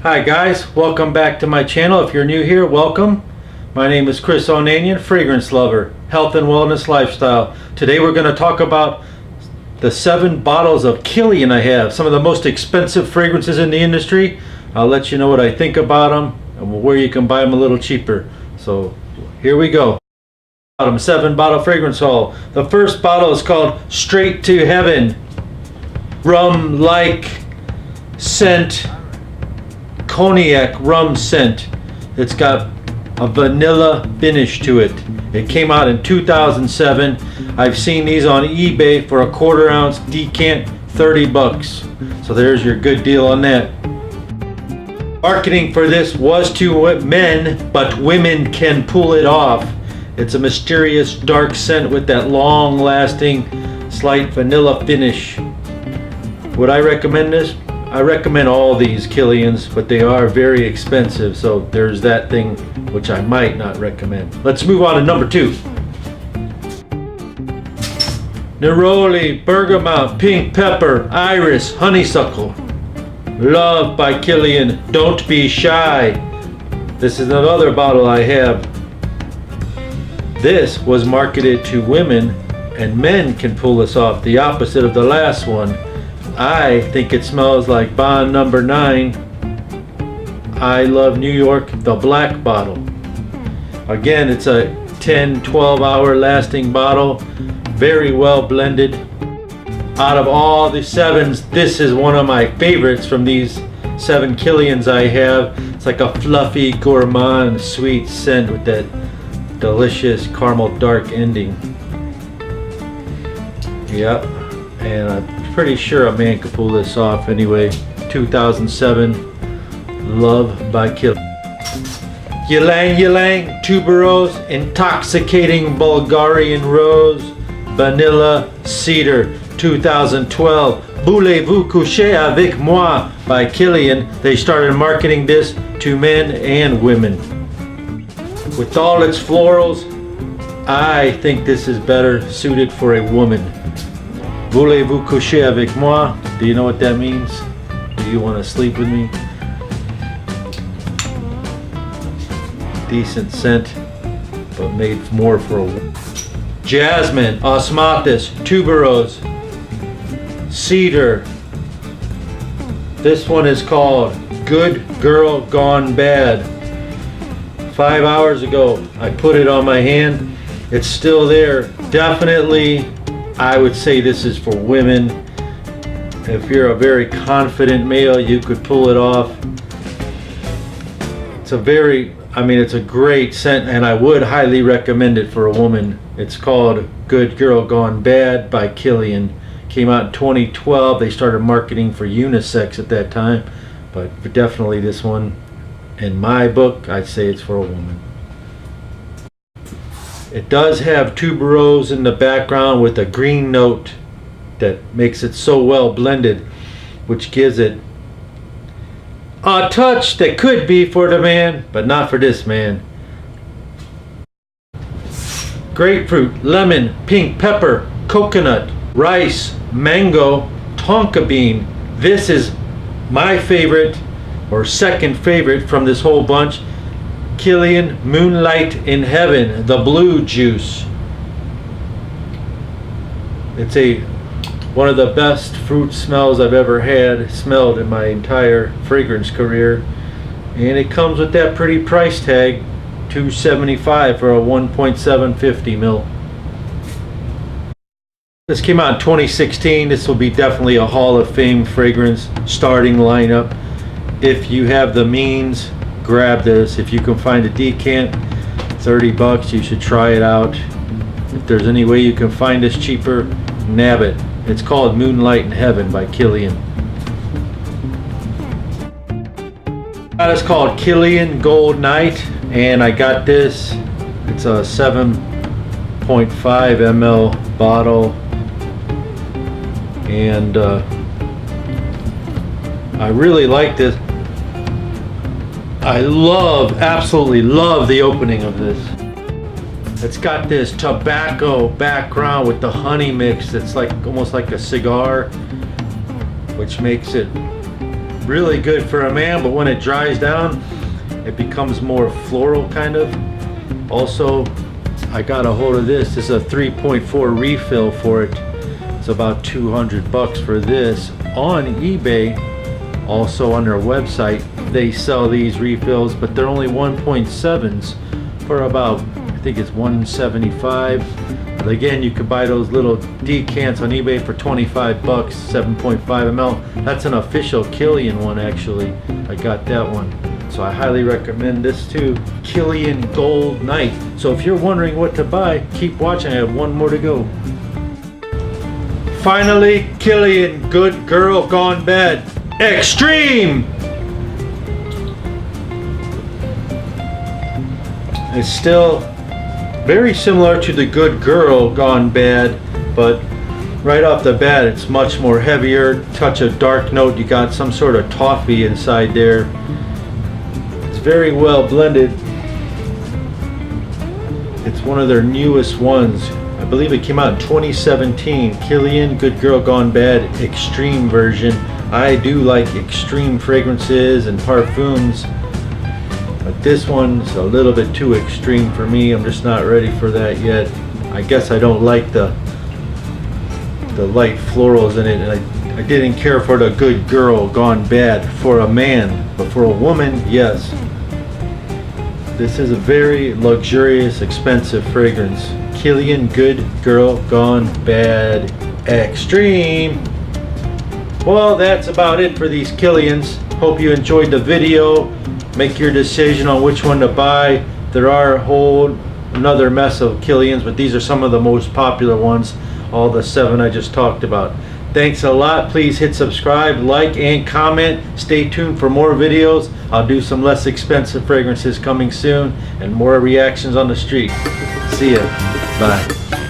Hi guys, welcome back to my channel. If you're new here, welcome. My name is Chris Onanian, fragrance lover, health and wellness lifestyle. Today we're going to talk about the 7 bottles of Killian I have, some of the most expensive fragrances in the industry. I'll let you know what I think about them and where you can buy them a little cheaper. So here we go. 7 bottle fragrance haul. The first bottle is called Straight to Heaven. Rum-like scent, cognac rum scent. It's got a vanilla finish to it. It came out in 2007. I've seen these on eBay for a 1/4 ounce decant, 30 bucks. So there's your good deal on that. Marketing for this was to men, but women can pull it off. It's a mysterious dark scent with that long lasting slight vanilla finish. Would I recommend this? I recommend all these Killians, but they are very expensive, so there's that thing which I might not recommend. Let's move on to number 2. Neroli, Bergamot, Pink Pepper, Iris, Honeysuckle. Love by Killian, Don't Be Shy. This is another bottle I have. This was marketed to women, and men can pull this off, the opposite of the last one. I think it smells like Bond number 9. I Love New York, the black bottle. Again, it's a 10-12 hour lasting bottle, very well blended. Out of all the 7s, this is one of my favorites from these 7 Killians I have. It's like a fluffy gourmand sweet scent with that delicious caramel dark ending. Yep, and I'm pretty sure a man could pull this off anyway. 2007, Love by Killian. Ylang Ylang, Tuberose, Intoxicating Bulgarian Rose, Vanilla Cedar. 2012, Voulez-Vous coucher avec moi by Killian. They started marketing this to men and women. With all its florals, I think this is better suited for a woman. Voulez-Vous coucher avec moi? Do you know what that means? Do you want to sleep with me? Decent scent, but made more for a woman. Jasmine, Osmanthus, Tuberose, Cedar. This one is called Good Girl Gone Bad. 5 hours ago, I put it on my hand. It's still there. Definitely, I would say this is for women. If you're a very confident male, you could pull it off. It's a great scent, and I would highly recommend it for a woman. It's called Good Girl Gone Bad by Killian. Came out in 2012. They started marketing for unisex at that time, but definitely this one, in my book, I'd say it's for a woman. It does have tuberose in the background with a green note that makes it so well blended, which gives it a touch that could be for the man, but not for this man. Grapefruit, lemon, pink pepper, coconut, rice, mango, tonka bean. This is my favorite, or second favorite from this whole bunch. Killian Moonlight in Heaven, the blue juice. It's one of the best fruit smells I've ever smelled in my entire fragrance career, and it comes with that pretty price tag, $275 for a 1.750 ml. This came out in 2016. This will be definitely a Hall of Fame fragrance starting lineup. If you have the means, grab this. If you can find a decant, 30 bucks, you should try it out. If there's any way you can find this cheaper, nab it. It's called Moonlight in Heaven by Killian. That is called Killian Gold Night, and I got this. It's a 7.5 ml bottle, and I really like this. I absolutely love the opening of this. It's got this tobacco background with the honey mix that's almost like a cigar, which makes it really good for a man, but when it dries down, it becomes more floral kind of. Also, I got a hold of this. This is a 3.4 refill for it. It's about $200 for this on eBay. Also on their website, they sell these refills, but they're only 1.7s for about, I think it's $175. But again, you could buy those little decants on eBay for $25, 7.5 ml. That's an official Killian one, actually. I got that one. So I highly recommend this too. Killian Gold Night. So if you're wondering what to buy, keep watching. I have one more to go. Finally, Killian Good Girl Gone Bad Extreme. It's still very similar to the Good Girl Gone Bad, but right off the bat it's much more heavier, touch of dark note. You got some sort of toffee inside there. It's very well blended. It's one of their newest ones. I believe it came out in 2017. Killian Good Girl Gone Bad Extreme version. I do like extreme fragrances and parfums, but this one's a little bit too extreme for me. I'm just not ready for that yet. I guess I don't like the light florals in it, and I didn't care for the Good Girl Gone Bad for a man, but for a woman, yes. This is a very luxurious, expensive fragrance. Killian Good Girl Gone Bad Extreme. Well, that's about it for these Killians. Hope you enjoyed the video. Make your decision on which one to buy. There are a whole another mess of Killians, but these are some of the most popular ones. All the 7 I just talked about. Thanks a lot. Please hit subscribe, like, and comment. Stay tuned for more videos. I'll do some less expensive fragrances coming soon and more reactions on the street. See ya. Bye.